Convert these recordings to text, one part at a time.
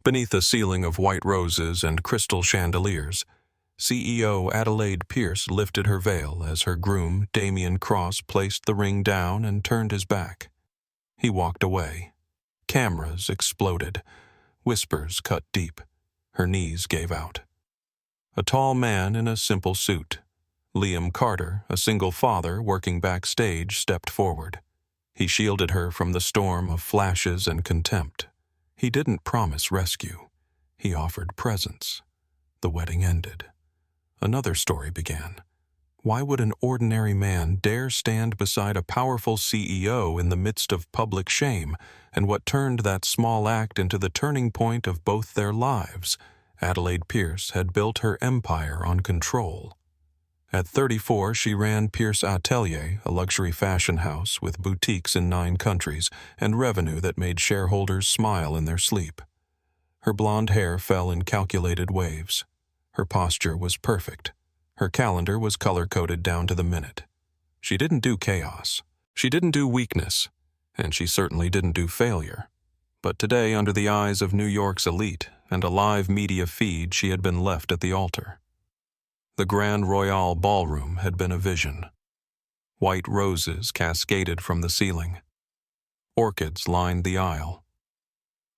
Beneath a ceiling of white roses and crystal chandeliers, CEO Adelaide Pierce lifted her veil as her groom, Damian Cross, placed the ring down and turned his back. He walked away. Cameras exploded. Whispers cut deep. Her knees gave out. A tall man in a simple suit, Liam Carter, a single father working backstage, stepped forward. He shielded her from the storm of flashes and contempt. He didn't promise rescue. He offered presence. The wedding ended. Another story began. Why would an ordinary man dare stand beside a powerful CEO in the midst of public shame, and what turned that small act into the turning point of both their lives? Adelaide Pierce had built her empire on control. At 34, she ran Pierce Atelier, a luxury fashion house with boutiques in 9 countries and revenue that made shareholders smile in their sleep. Her blonde hair fell in calculated waves. Her posture was perfect. Her calendar was color-coded down to the minute. She didn't do chaos. She didn't do weakness. And she certainly didn't do failure. But today, under the eyes of New York's elite and a live media feed, she had been left at the altar. The Grand Royal Ballroom had been a vision. White roses cascaded from the ceiling. Orchids lined the aisle.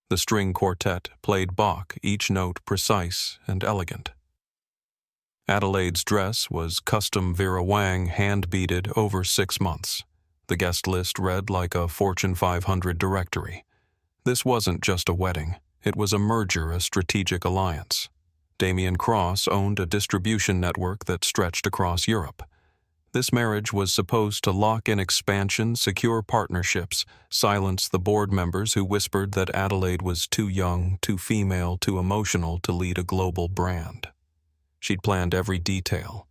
The string quartet played Bach, each note precise and elegant. Adelaide's dress was custom Vera Wang hand-beaded over 6 months. The guest list read like a Fortune 500 directory. This wasn't just a wedding. It was a merger, a strategic alliance. Damian Cross owned a distribution network that stretched across Europe. This marriage was supposed to lock in expansion, secure partnerships, silence the board members who whispered that Adelaide was too young, too female, too emotional to lead a global brand. She'd planned every detail,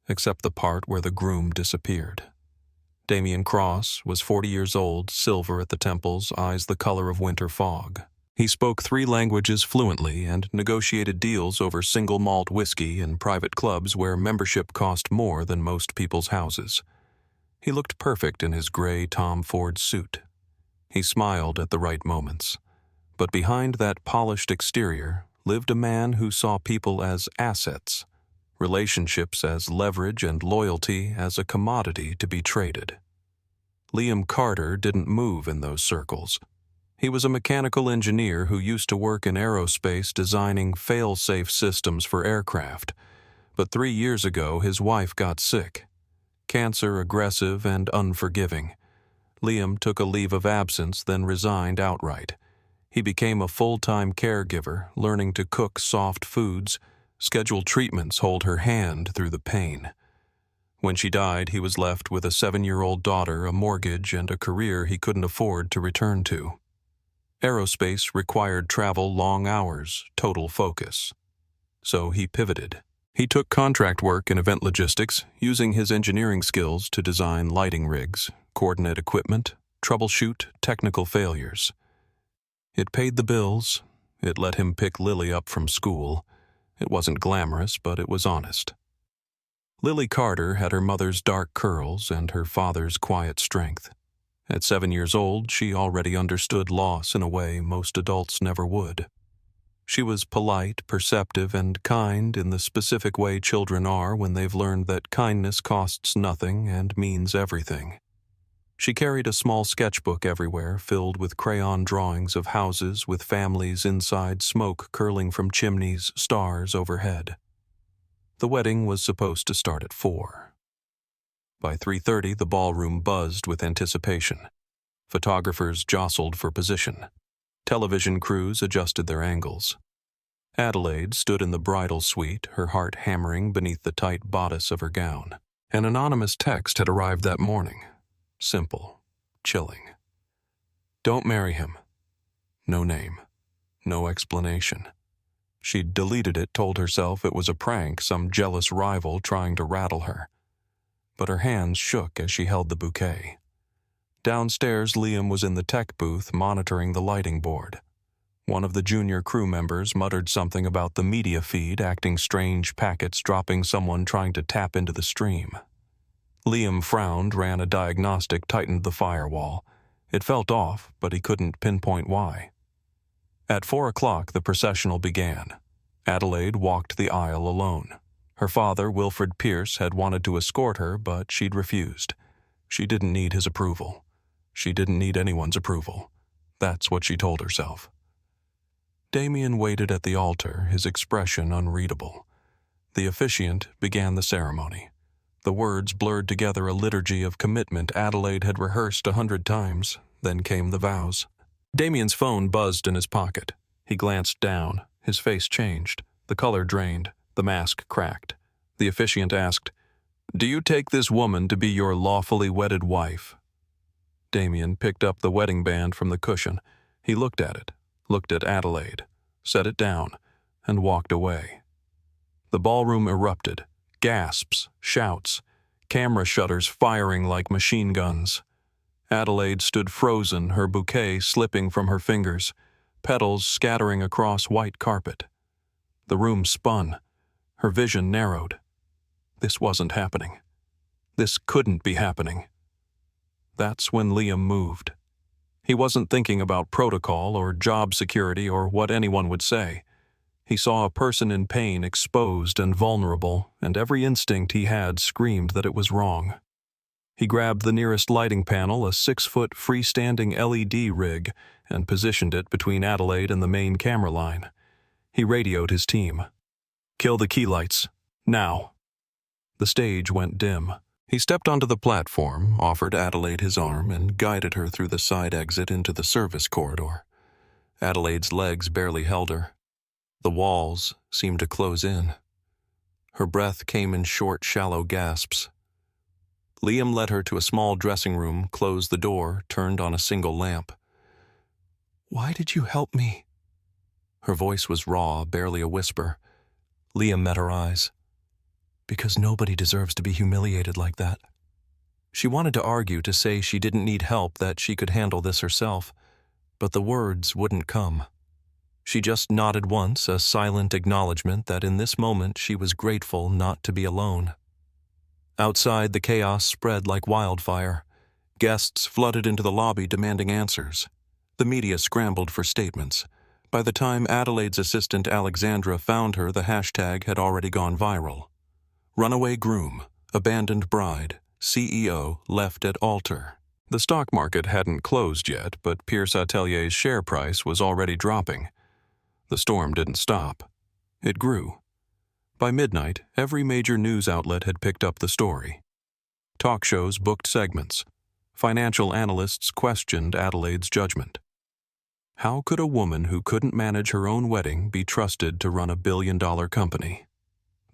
except the part where the groom disappeared. Damian Cross was 40 years old, silver at the temples, eyes the color of winter fog. He spoke 3 languages fluently and negotiated deals over single malt whiskey in private clubs where membership cost more than most people's houses. He looked perfect in his gray Tom Ford suit. He smiled at the right moments. But behind that polished exterior lived a man who saw people as assets, relationships as leverage, and loyalty as a commodity to be traded. Liam Carter didn't move in those circles. He was a mechanical engineer who used to work in aerospace designing fail-safe systems for aircraft. But 3 years ago, his wife got sick. Cancer, aggressive and unforgiving. Liam took a leave of absence, then resigned outright. He became a full-time caregiver, learning to cook soft foods, schedule treatments, hold her hand through the pain. When she died, he was left with a 7-year-old daughter, a mortgage, and a career he couldn't afford to return to. Aerospace required travel, long hours, total focus. So he pivoted. He took contract work in event logistics, using his engineering skills to design lighting rigs, coordinate equipment, troubleshoot technical failures. It paid the bills. It let him pick Lily up from school. It wasn't glamorous, but it was honest. Lily Carter had her mother's dark curls and her father's quiet strength. At 7 years old, she already understood loss in a way most adults never would. She was polite, perceptive, and kind in the specific way children are when they've learned that kindness costs nothing and means everything. She carried a small sketchbook everywhere filled with crayon drawings of houses with families inside, smoke curling from chimneys, stars overhead. The wedding was supposed to start at 4. By 3:30, the ballroom buzzed with anticipation. Photographers jostled for position. Television crews adjusted their angles. Adelaide stood in the bridal suite, her heart hammering beneath the tight bodice of her gown. An anonymous text had arrived that morning. Simple, chilling. Don't marry him. No name. No explanation. She'd deleted it, told herself it was a prank, some jealous rival trying to rattle her. But her hands shook as she held the bouquet. Downstairs, Liam was in the tech booth monitoring the lighting board. One of the junior crew members muttered something about the media feed acting strange, packets dropping, someone trying to tap into the stream. Liam frowned, ran a diagnostic, tightened the firewall. It felt off, but he couldn't pinpoint why. At 4 o'clock, the processional began. Adelaide walked the aisle alone. Her father, Wilfred Pierce, had wanted to escort her, but she'd refused. She didn't need his approval. She didn't need anyone's approval. That's what she told herself. Damian waited at the altar, his expression unreadable. The officiant began the ceremony. The words blurred together a liturgy of commitment Adelaide had rehearsed 100 times. Then came the vows. Damian's phone buzzed in his pocket. He glanced down. His face changed. The color drained. The mask cracked. The officiant asked, "Do you take this woman to be your lawfully wedded wife?" Damian picked up the wedding band from the cushion. He looked at it, looked at Adelaide, set it down, and walked away. The ballroom erupted. Gasps, shouts, camera shutters firing like machine guns. Adelaide stood frozen, her bouquet slipping from her fingers, petals scattering across white carpet. The room spun. Her vision narrowed. This wasn't happening. This couldn't be happening. That's when Liam moved. He wasn't thinking about protocol or job security or what anyone would say. He saw a person in pain, exposed and vulnerable, and every instinct he had screamed that it was wrong. He grabbed the nearest lighting panel, a 6-foot freestanding LED rig, and positioned it between Adelaide and the main camera line. He radioed his team. "Kill the key lights. Now." The stage went dim. He stepped onto the platform, offered Adelaide his arm, and guided her through the side exit into the service corridor. Adelaide's legs barely held her. The walls seemed to close in. Her breath came in short, shallow gasps. Liam led her to a small dressing room, closed the door, turned on a single lamp. "Why did you help me?" Her voice was raw, barely a whisper. Liam met her eyes. "Because nobody deserves to be humiliated like that." She wanted to argue, to say she didn't need help, that she could handle this herself, but the words wouldn't come. She just nodded once, a silent acknowledgement that in this moment she was grateful not to be alone. Outside, the chaos spread like wildfire. Guests flooded into the lobby demanding answers. The media scrambled for statements. By the time Adelaide's assistant Alexandra found her, the hashtag had already gone viral. Runaway groom, abandoned bride, CEO left at altar. The stock market hadn't closed yet, but Pierce Atelier's share price was already dropping. The storm didn't stop. It grew. By midnight, every major news outlet had picked up the story. Talk shows booked segments. Financial analysts questioned Adelaide's judgment. How could a woman who couldn't manage her own wedding be trusted to run a billion-dollar company?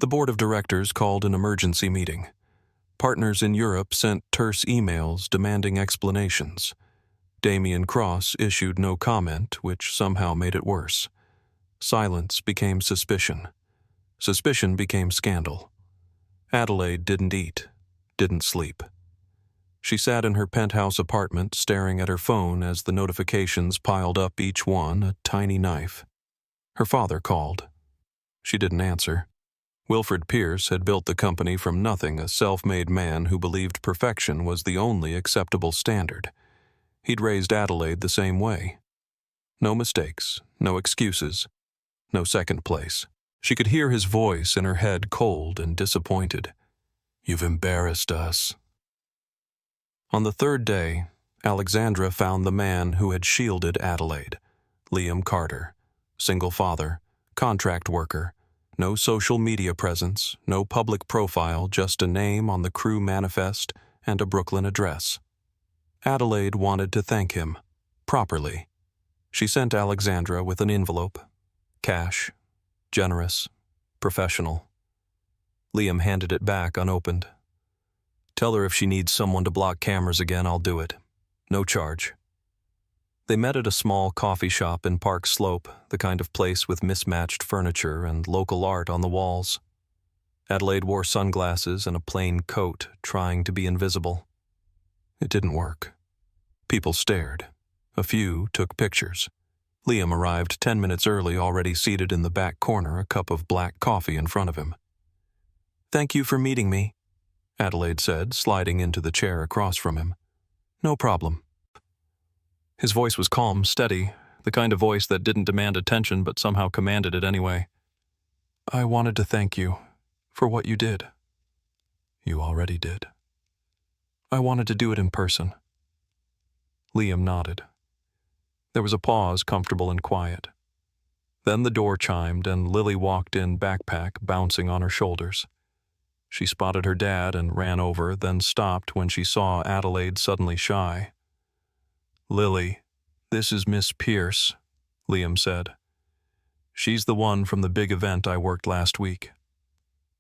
The board of directors called an emergency meeting. Partners in Europe sent terse emails demanding explanations. Damian Cross issued no comment, which somehow made it worse. Silence became suspicion. Suspicion became scandal. Adelaide didn't eat, didn't sleep. She sat in her penthouse apartment, staring at her phone as the notifications piled up, each one a tiny knife. Her father called. She didn't answer. Wilfred Pierce had built the company from nothing, a self-made man who believed perfection was the only acceptable standard. He'd raised Adelaide the same way. No mistakes, no excuses, no second place. She could hear his voice in her head, cold and disappointed. "You've embarrassed us." On the third day, Alexandra found the man who had shielded Adelaide. Liam Carter, single father, contract worker, no social media presence, no public profile, just a name on the crew manifest and a Brooklyn address. Adelaide wanted to thank him, properly. She sent Alexandra with an envelope. Cash. Generous. Professional. Liam handed it back unopened. "Tell her if she needs someone to block cameras again, I'll do it. No charge." They met at a small coffee shop in Park Slope, the kind of place with mismatched furniture and local art on the walls. Adelaide wore sunglasses and a plain coat, trying to be invisible. It didn't work. People stared. A few took pictures. Liam arrived 10 minutes early, already seated in the back corner, a cup of black coffee in front of him. "Thank you for meeting me," Adelaide said, sliding into the chair across from him. "No problem." His voice was calm, steady, the kind of voice that didn't demand attention but somehow commanded it anyway. "I wanted to thank you for what you did." "You already did." "I wanted to do it in person." Liam nodded. There was a pause, comfortable and quiet. Then the door chimed and Lily walked in, backpack bouncing on her shoulders. She spotted her dad and ran over, then stopped when she saw Adelaide suddenly shy. "Lily, this is Miss Pierce," Liam said. "She's the one from the big event I worked last week."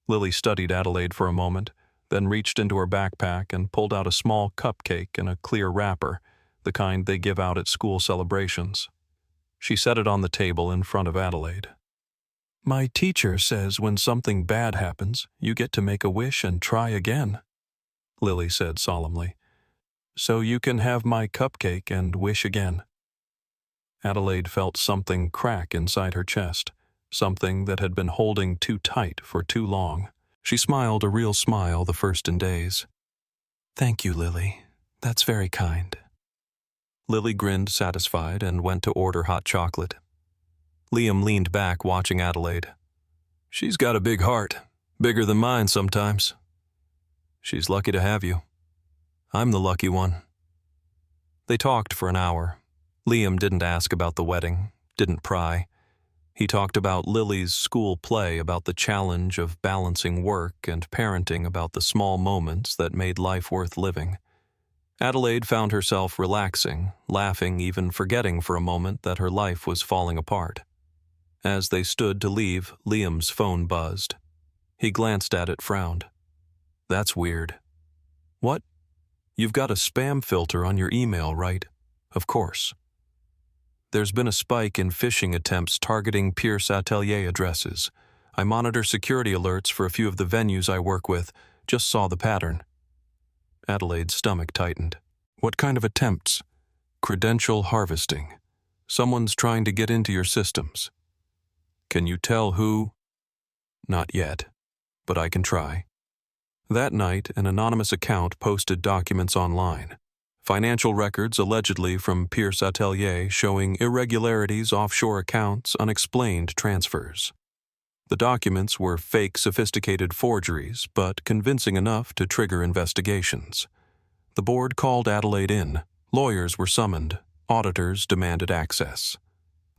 Lily studied Adelaide for a moment, then reached into her backpack and pulled out a small cupcake in a clear wrapper, the kind they give out at school celebrations. She set it on the table in front of Adelaide. "My teacher says when something bad happens, you get to make a wish and try again," Lily said solemnly. "So you can have my cupcake and wish again." Adelaide felt something crack inside her chest, something that had been holding too tight for too long. She smiled a real smile the first in days. "Thank you, Lily. That's very kind." Lily grinned satisfied and went to order hot chocolate. Liam leaned back watching Adelaide. "She's got a big heart, bigger than mine sometimes. She's lucky to have you. I'm the lucky one." They talked for an hour. Liam didn't ask about the wedding, didn't pry. He talked about Lily's school play, about the challenge of balancing work and parenting, about the small moments that made life worth living. Adelaide found herself relaxing, laughing, even forgetting for a moment that her life was falling apart. As they stood to leave, Liam's phone buzzed. He glanced at it, frowned. "That's weird." "What?" "You've got a spam filter on your email, right?" "Of course." "There's been a spike in phishing attempts targeting Pierce Atelier addresses. I monitor security alerts for a few of the venues I work with. Just saw the pattern." Adelaide's stomach tightened. "What kind of attempts?" "Credential harvesting. Someone's trying to get into your systems." "Can you tell who?" "Not yet, but I can try." That night, an anonymous account posted documents online. Financial records allegedly from Pierce Atelier showing irregularities, offshore accounts, unexplained transfers. The documents were fake, sophisticated forgeries, but convincing enough to trigger investigations. The board called Adelaide in. Lawyers were summoned. Auditors demanded access.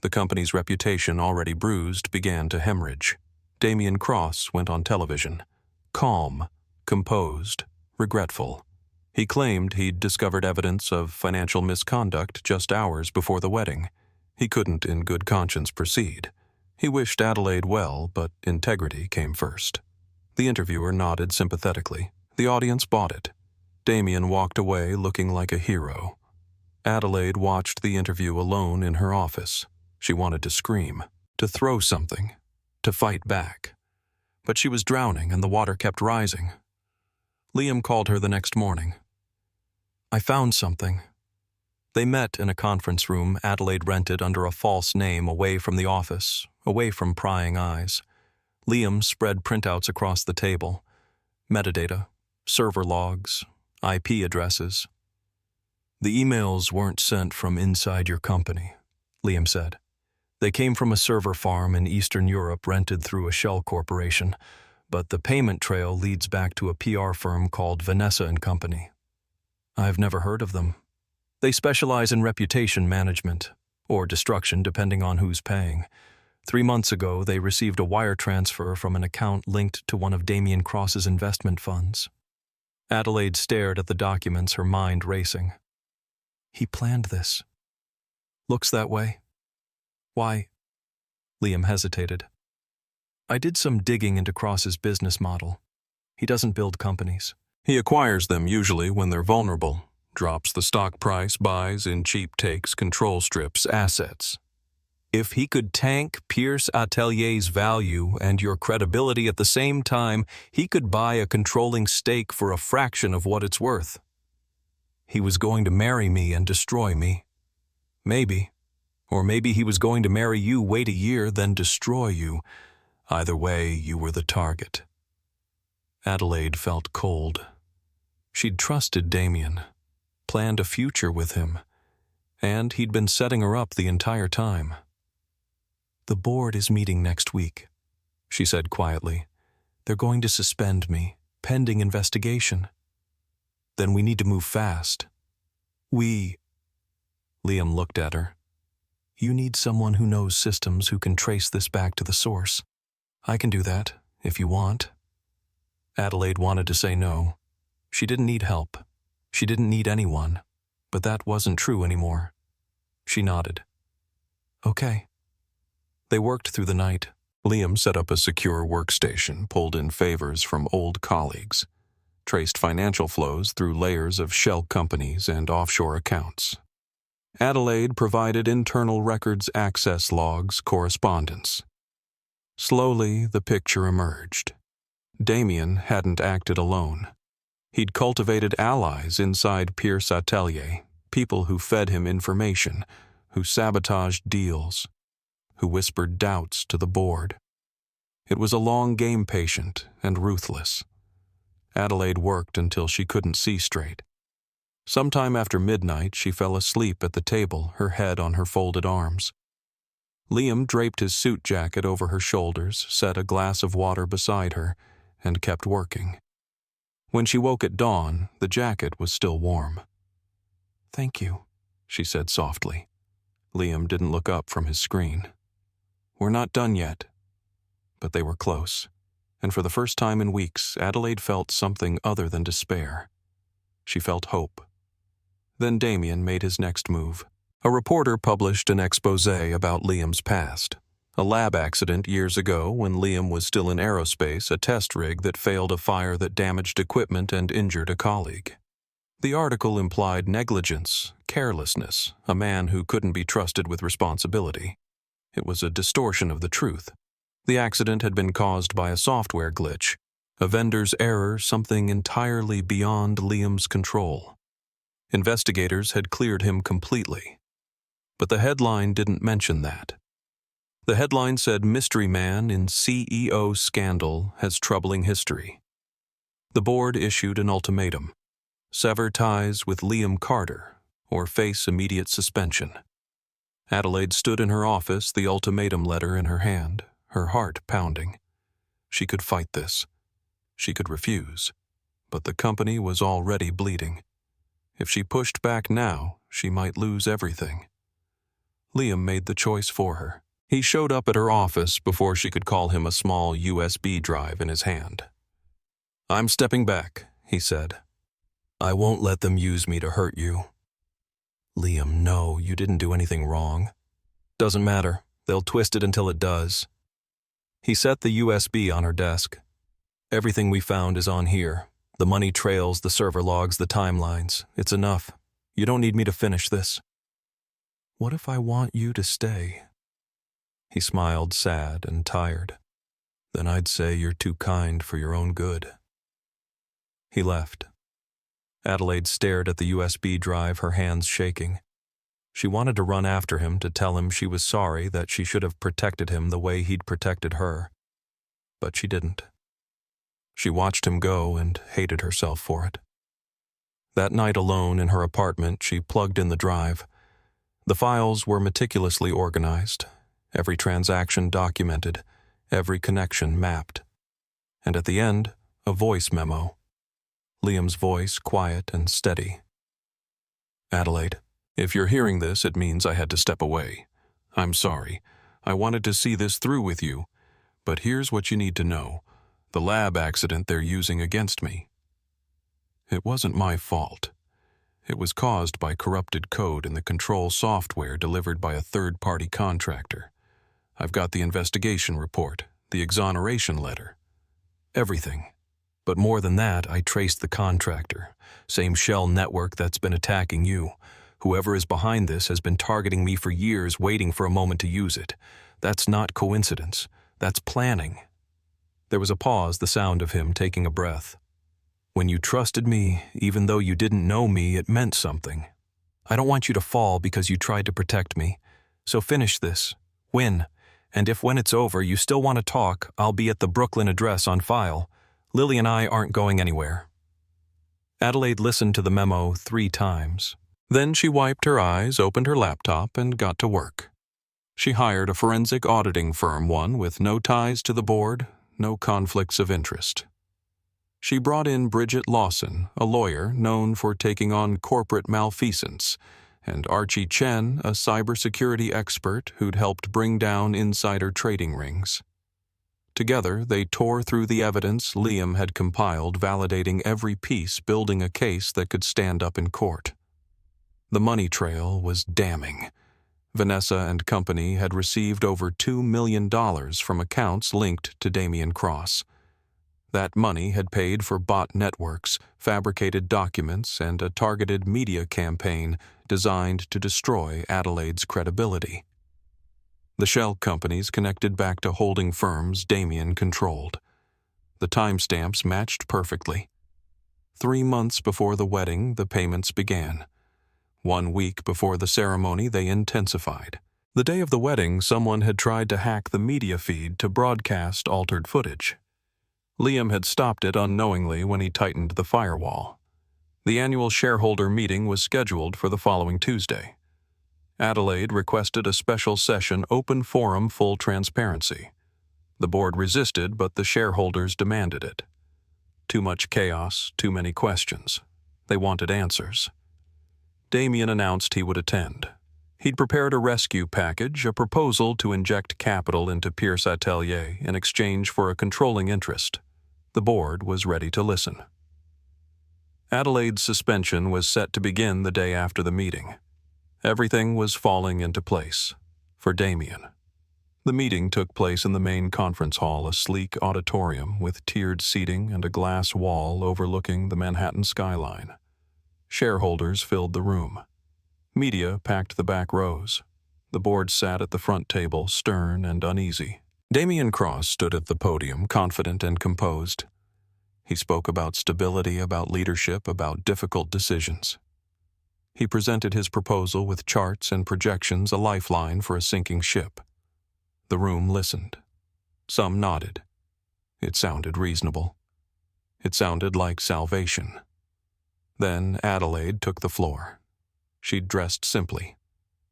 The company's reputation, already bruised, began to hemorrhage. Damian Cross went on television. Calm, composed, regretful. He claimed he'd discovered evidence of financial misconduct just hours before the wedding. He couldn't in good conscience proceed. He wished Adelaide well, but integrity came first. The interviewer nodded sympathetically. The audience bought it. Damian walked away looking like a hero. Adelaide watched the interview alone in her office. She wanted to scream, to throw something, to fight back. But she was drowning and the water kept rising. Liam called her the next morning. "I found something." They met in a conference room Adelaide rented under a false name, away from the office, away from prying eyes. Liam spread printouts across the table. Metadata, server logs, IP addresses. "The emails weren't sent from inside your company," Liam said. "They came from a server farm in Eastern Europe rented through a shell corporation, but the payment trail leads back to a PR firm called Vanessa & Company. I've never heard of them. They specialize in reputation management, or destruction depending on who's paying. 3 months ago, they received a wire transfer from an account linked to one of Damian Cross's investment funds." Adelaide stared at the documents, her mind racing. "He planned this." "Looks that way." "Why?" Liam hesitated. "I did some digging into Cross's business model. He doesn't build companies. He acquires them usually when they're vulnerable, drops the stock price, buys in cheap takes, control strips, assets. If he could tank Pierce Atelier's value and your credibility at the same time, he could buy a controlling stake for a fraction of what it's worth. He was going to marry me and destroy me. Maybe. Or maybe he was going to marry you, wait a year, then destroy you. Either way, you were the target." Adelaide felt cold. She'd trusted Damian, planned a future with him, And he'd been setting her up the entire time. "The board is meeting next week," she said quietly. "They're going to suspend me, pending investigation. Then we need to move fast." Liam looked at her. "You need someone who knows systems who can trace this back to the source. I can do that, if you want." Adelaide wanted to say no. She didn't need help. She didn't need anyone. But that wasn't true anymore. She nodded. "Okay." They worked through the night. Liam set up a secure workstation, pulled in favors from old colleagues, traced financial flows through layers of shell companies and offshore accounts. Adelaide provided internal records access logs correspondence. Slowly, the picture emerged. Damian hadn't acted alone. He'd cultivated allies inside Pierce Atelier, people who fed him information, who sabotaged deals, who whispered doubts to the board. It was a long game, patient and ruthless. Adelaide worked until she couldn't see straight. Sometime after midnight, she fell asleep at the table, her head on her folded arms. Liam draped his suit jacket over her shoulders, set a glass of water beside her, and kept working. When she woke at dawn, the jacket was still warm. "Thank you," she said softly. Liam didn't look up from his screen. "We're not done yet." But they were close, and for the first time in weeks, Adelaide felt something other than despair. She felt hope. Then Damian made his next move. A reporter published an exposé about Liam's past. A lab accident years ago when Liam was still in aerospace, a test rig that failed a fire that damaged equipment and injured a colleague. The article implied negligence, carelessness, a man who couldn't be trusted with responsibility. It was a distortion of the truth. The accident had been caused by a software glitch, a vendor's error, something entirely beyond Liam's control. Investigators had cleared him completely. But the headline didn't mention that. The headline said, "Mystery Man in CEO Scandal has troubling history." The board issued an ultimatum: sever ties with Liam Carter or face immediate suspension. Adelaide stood in her office, the ultimatum letter in her hand, her heart pounding. She could fight this. She could refuse. But the company was already bleeding. If she pushed back now, she might lose everything. Liam made the choice for her. He showed up at her office before she could call him, a small USB drive in his hand. "I'm stepping back," he said. "I won't let them use me to hurt you." "Liam, no, you didn't do anything wrong." "Doesn't matter. They'll twist it until it does." He set the USB on her desk. "Everything we found is on here. The money trails, the server logs, the timelines. It's enough. You don't need me to finish this." "What if I want you to stay?" He smiled, sad and tired. "Then I'd say you're too kind for your own good." He left. Adelaide stared at the USB drive, her hands shaking. She wanted to run after him to tell him she was sorry, that she should have protected him the way he'd protected her. But she didn't. She watched him go and hated herself for it. That night alone in her apartment, she plugged in the drive. The files were meticulously organized, every transaction documented, every connection mapped. And at the end, a voice memo. Liam's voice, quiet and steady. "Adelaide, if you're hearing this, it means I had to step away. I'm sorry. I wanted to see this through with you. But here's what you need to know. The lab accident they're using against me. It wasn't my fault. It was caused by corrupted code in the control software delivered by a third-party contractor. I've got the investigation report, the exoneration letter. Everything. But more than that, I traced the contractor. Same shell network that's been attacking you. Whoever is behind this has been targeting me for years, waiting for a moment to use it. That's not coincidence. That's planning." There was a pause, the sound of him taking a breath. "When you trusted me, even though you didn't know me, it meant something. I don't want you to fall because you tried to protect me. So finish this. Win. And if when it's over you still want to talk, I'll be at the Brooklyn address on file. Lily and I aren't going anywhere." Adelaide listened to the memo 3 times. Then she wiped her eyes, opened her laptop, and got to work. She hired a forensic auditing firm, one with no ties to the board, no conflicts of interest. She brought in Bridget Lawson, a lawyer known for taking on corporate malfeasance, and Archie Chen, a cybersecurity expert who'd helped bring down insider trading rings. Together, they tore through the evidence Liam had compiled, validating every piece, building a case that could stand up in court. The money trail was damning. Vanessa and company had received over $2 million from accounts linked to Damian Cross. That money had paid for bot networks, fabricated documents, and a targeted media campaign designed to destroy Adelaide's credibility. The shell companies connected back to holding firms Damian controlled. The timestamps matched perfectly. 3 months before the wedding, the payments began. 1 week before the ceremony, they intensified. The day of the wedding, someone had tried to hack the media feed to broadcast altered footage. Liam had stopped it unknowingly when he tightened the firewall. The annual shareholder meeting was scheduled for the following Tuesday. Adelaide requested a special session, open forum, full transparency. The board resisted, but the shareholders demanded it. Too much chaos, too many questions. They wanted answers. Damian announced he would attend. He'd prepared a rescue package, a proposal to inject capital into Pierce Atelier in exchange for a controlling interest. The board was ready to listen. Adelaide's suspension was set to begin the day after the meeting. Everything was falling into place for Damian. The meeting took place in the main conference hall, a sleek auditorium with tiered seating and a glass wall overlooking the Manhattan skyline. Shareholders filled the room. Media packed the back rows. The board sat at the front table, stern and uneasy. Damian Cross stood at the podium, confident and composed. He spoke about stability, about leadership, about difficult decisions. He presented his proposal with charts and projections, a lifeline for a sinking ship. The room listened. Some nodded. It sounded reasonable. It sounded like salvation. Then Adelaide took the floor. She'd dressed simply.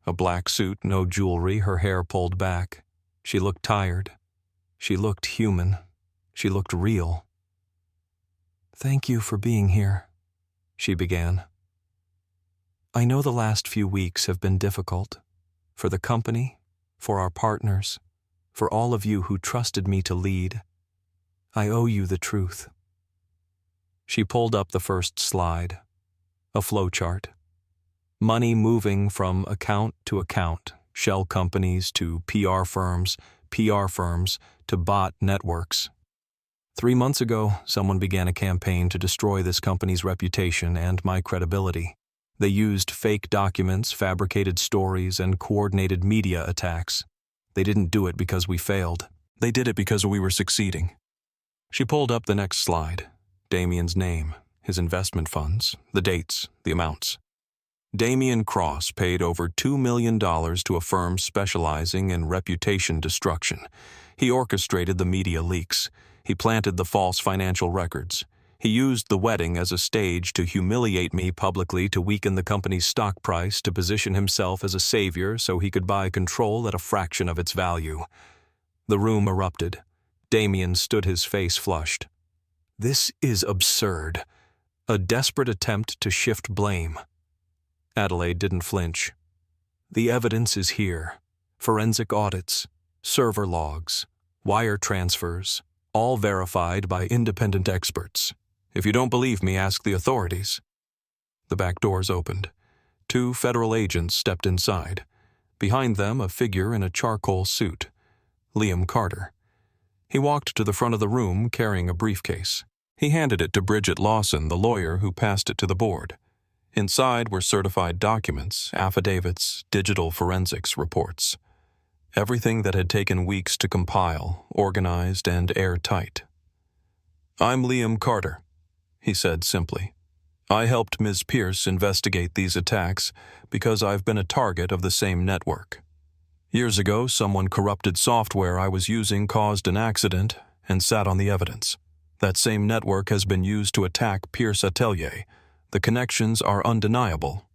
A black suit, no jewelry, her hair pulled back. She looked tired. She looked human. She looked real. "Thank you for being here," she began. "I know the last few weeks have been difficult. For the company, for our partners, for all of you who trusted me to lead. I owe you the truth." She pulled up the first slide, a flowchart. Money moving from account to account, shell companies to PR firms to bot networks. 3 months ago, someone began a campaign to destroy this company's reputation and my credibility. They used fake documents, fabricated stories, and coordinated media attacks. They didn't do it because we failed. They did it because we were succeeding. She pulled up the next slide. Damian's name, his investment funds, the dates, the amounts. Damian Cross paid over $2 million to a firm specializing in reputation destruction. He orchestrated the media leaks. He planted the false financial records. He used the wedding as a stage to humiliate me publicly, to weaken the company's stock price, to position himself as a savior so he could buy control at a fraction of its value. The room erupted. Damian stood, his face flushed. "This is absurd. A desperate attempt to shift blame." Adelaide didn't flinch. "The evidence is here. Forensic audits, server logs, wire transfers, all verified by independent experts. If you don't believe me, ask the authorities." The back doors opened. 2 federal agents stepped inside. Behind them, a figure in a charcoal suit. Liam Carter. He walked to the front of the room carrying a briefcase. He handed it to Bridget Lawson, the lawyer, who passed it to the board. Inside were certified documents, affidavits, digital forensics reports. Everything that had taken weeks to compile, organized and airtight. "I'm Liam Carter," he said simply. "I helped Ms. Pierce investigate these attacks because I've been a target of the same network. Years ago, someone corrupted software I was using, caused an accident, and sat on the evidence. That same network has been used to attack Pierce Atelier. The connections are undeniable."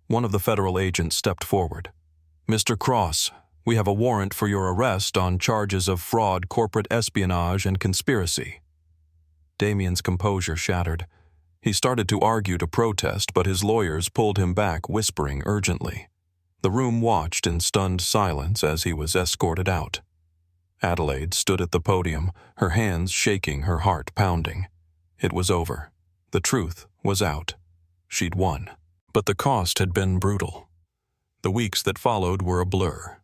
One of the federal agents stepped forward. "Mr. Cross, we have a warrant for your arrest on charges of fraud, corporate espionage, and conspiracy." Damian's composure shattered. He started to argue to protest, but his lawyers pulled him back, whispering urgently. The room watched in stunned silence as he was escorted out. Adelaide stood at the podium, her hands shaking, her heart pounding. It was over. The truth was out. She'd won. But the cost had been brutal. The weeks that followed were a blur.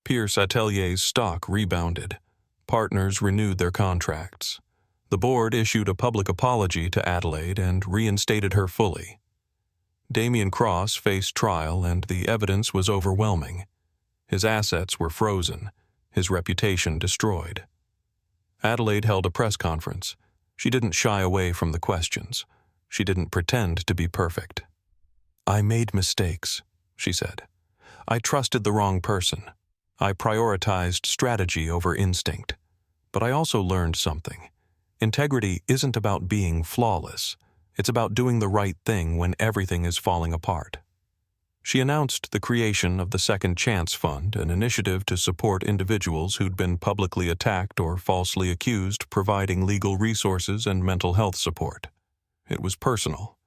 Pierce Atelier's stock rebounded. Partners renewed their contracts. The board issued a public apology to Adelaide and reinstated her fully. Damian Cross faced trial, and the evidence was overwhelming. His assets were frozen, his reputation destroyed. Adelaide held a press conference. She didn't shy away from the questions. She didn't pretend to be perfect. "I made mistakes," she said. "I trusted the wrong person. I prioritized strategy over instinct. But I also learned something. Integrity isn't about being flawless. It's about doing the right thing when everything is falling apart." She announced the creation of the Second Chance Fund, an initiative to support individuals who'd been publicly attacked or falsely accused, providing legal resources and mental health support. It was personal.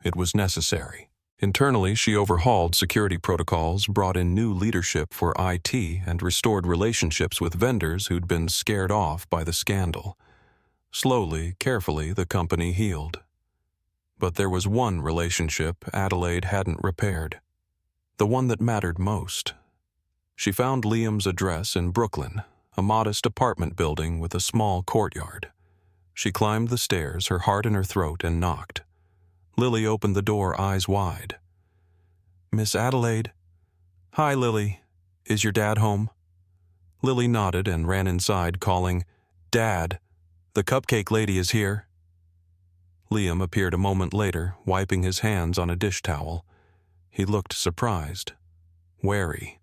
It was necessary. Internally, she overhauled security protocols, brought in new leadership for IT, and restored relationships with vendors who'd been scared off by the scandal. Slowly, carefully, the company healed. But there was one relationship Adelaide hadn't repaired. The one that mattered most. She found Liam's address in Brooklyn, a modest apartment building with a small courtyard. She climbed the stairs, her heart in her throat, and knocked. Lily opened the door, eyes wide. "Miss Adelaide?" "Hi, Lily. Is your dad home?" Lily nodded and ran inside, calling, "Dad, the cupcake lady is here." Liam appeared a moment later, wiping his hands on a dish towel. He looked surprised, wary.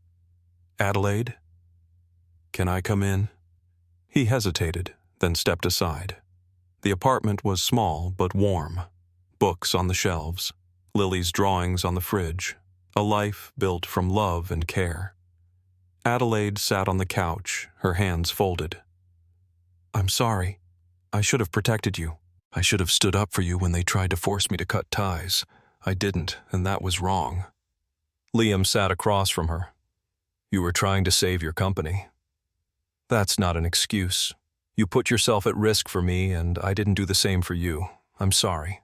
"Adelaide? Can I come in?" He hesitated, then stepped aside. The apartment was small but warm. Books on the shelves, Lily's drawings on the fridge, a life built from love and care. Adelaide sat on the couch, her hands folded. "I'm sorry. I should have protected you. I should have stood up for you when they tried to force me to cut ties. I didn't, and that was wrong." Liam sat across from her. "You were trying to save your company." "That's not an excuse. You put yourself at risk for me, and I didn't do the same for you. I'm sorry."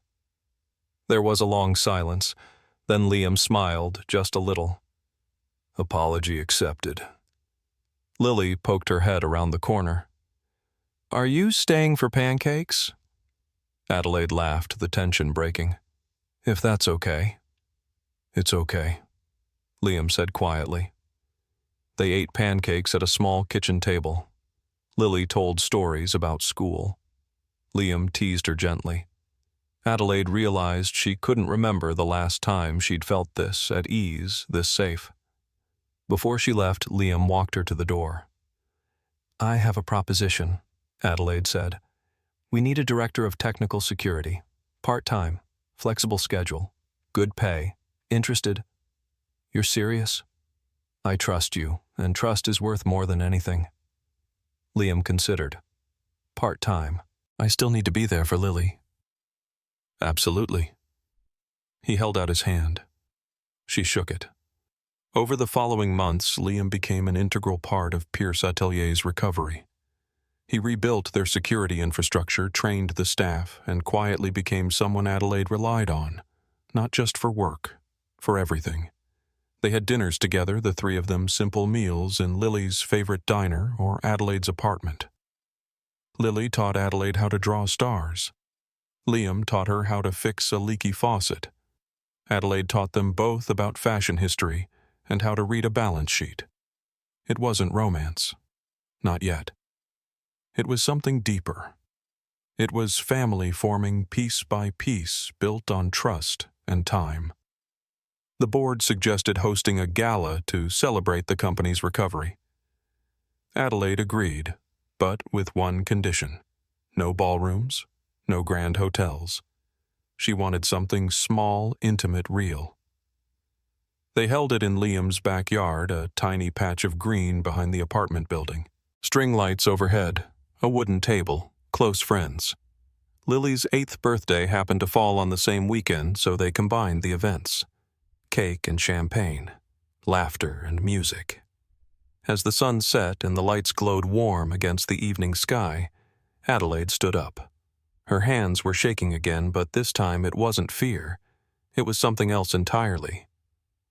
There was a long silence. Then Liam smiled, just a little. "Apology accepted." Lily poked her head around the corner. "Are you staying for pancakes?" Adelaide laughed, the tension breaking. "If that's okay." "It's okay," Liam said quietly. They ate pancakes at a small kitchen table. Lily told stories about school. Liam teased her gently. Adelaide realized she couldn't remember the last time she'd felt this at ease, this safe. Before she left, Liam walked her to the door. "I have a proposition," Adelaide said. "We need a director of technical security. Part-time, flexible schedule, good pay, interested." "You're serious?" "I trust you, and trust is worth more than anything." Liam considered. "Part-time. I still need to be there for Lily." "Absolutely." He held out his hand. She shook it. Over the following months, Liam became an integral part of Pierce Atelier's recovery. He rebuilt their security infrastructure, trained the staff, and quietly became someone Adelaide relied on, not just for work, for everything. They had dinners together, the three of them, simple meals in Lily's favorite diner or Adelaide's apartment. Lily taught Adelaide how to draw stars. Liam taught her how to fix a leaky faucet. Adelaide taught them both about fashion history and how to read a balance sheet. It wasn't romance. Not yet. It was something deeper. It was family forming piece by piece, built on trust and time. The board suggested hosting a gala to celebrate the company's recovery. Adelaide agreed, but with one condition: no ballrooms, no grand hotels. She wanted something small, intimate, real. They held it in Liam's backyard, a tiny patch of green behind the apartment building. String lights overhead, a wooden table, close friends. Lily's 8th birthday happened to fall on the same weekend, so they combined the events. Cake and champagne, laughter and music. As the sun set and the lights glowed warm against the evening sky, Adelaide stood up. Her hands were shaking again, but this time it wasn't fear. It was something else entirely.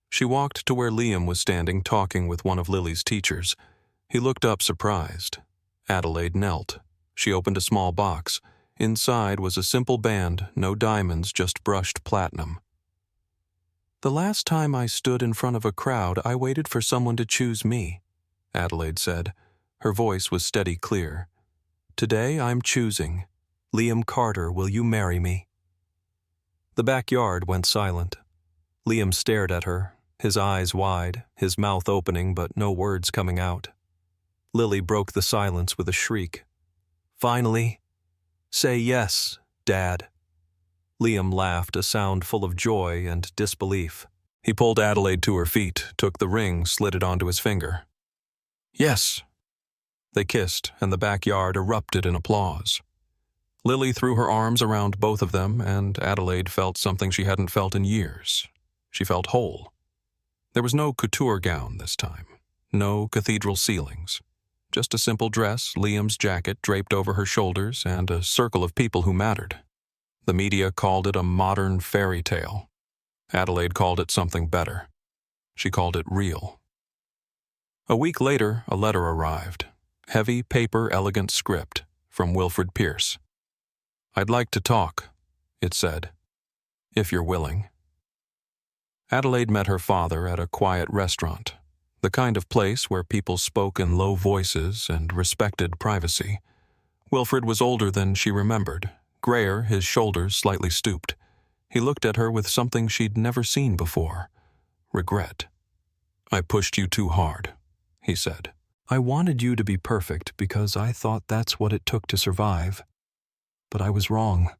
She walked to where Liam was standing talking with one of Lily's teachers. He looked up surprised. Adelaide knelt. She opened a small box. Inside was a simple band, no diamonds, just brushed platinum. "The last time I stood in front of a crowd, I waited for someone to choose me," Adelaide said. Her voice was steady, clear. "Today I'm choosing. Liam Carter, will you marry me?" The backyard went silent. Liam stared at her, his eyes wide, his mouth opening but no words coming out. Lily broke the silence with a shriek. "Finally? Say yes, Dad." Liam laughed, a sound full of joy and disbelief. He pulled Adelaide to her feet, took the ring, slid it onto his finger. "Yes." They kissed, and the backyard erupted in applause. Lily threw her arms around both of them, and Adelaide felt something she hadn't felt in years. She felt whole. There was no couture gown this time, no cathedral ceilings. Just a simple dress, Liam's jacket draped over her shoulders, and a circle of people who mattered. The media called it a modern fairy tale. Adelaide called it something better. She called it real. A week later, a letter arrived. Heavy paper, elegant script from Adelaide Pierce. "I'd like to talk," it said, "if you're willing." Adelaide met her father at a quiet restaurant, the kind of place where people spoke in low voices and respected privacy. Wilfred was older than she remembered, grayer, his shoulders slightly stooped. He looked at her with something she'd never seen before, regret. "I pushed you too hard," he said. "I wanted you to be perfect because I thought that's what it took to survive. But I was wrong.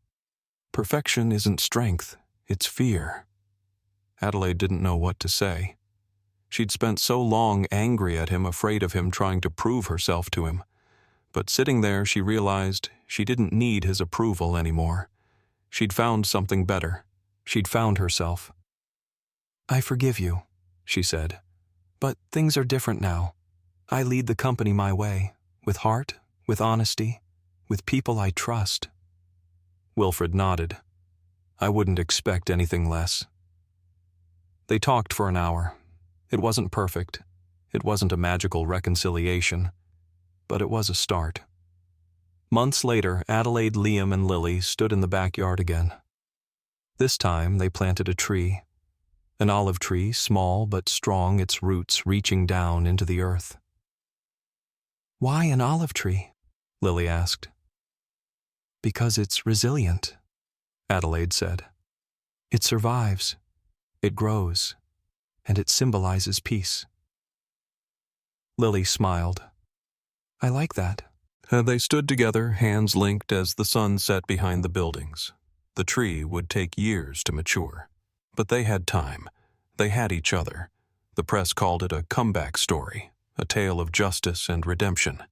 Perfection isn't strength, it's fear." Adelaide didn't know what to say. She'd spent so long angry at him, afraid of him, trying to prove herself to him. But sitting there, she realized she didn't need his approval anymore. She'd found something better. She'd found herself. "I forgive you," she said. "But things are different now. I lead the company my way, with heart, with honesty, with people I trust." Wilfred nodded. "I wouldn't expect anything less." They talked for an hour. It wasn't perfect. It wasn't a magical reconciliation. But it was a start. Months later, Adelaide, Liam, and Lily stood in the backyard again. This time, they planted a tree. An olive tree, small but strong, its roots reaching down into the earth. "Why an olive tree?" Lily asked. "Because it's resilient," Adelaide said. "It survives. It grows. And it symbolizes peace." Lily smiled. "I like that." They stood together, hands linked, as the sun set behind the buildings. The tree would take years to mature. But they had time. They had each other. The press called it a comeback story, a tale of justice and redemption.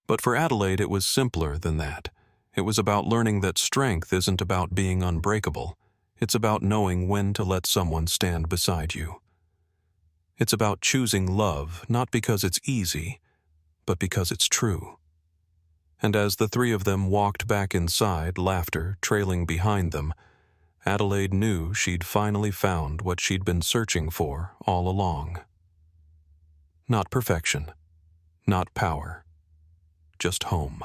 But for Adelaide, it was simpler than that. It was about learning that strength isn't about being unbreakable. It's about knowing when to let someone stand beside you. It's about choosing love, not because it's easy, but because it's true. And as the three of them walked back inside, laughter trailing behind them, Adelaide knew she'd finally found what she'd been searching for all along. Not perfection, not power, just home.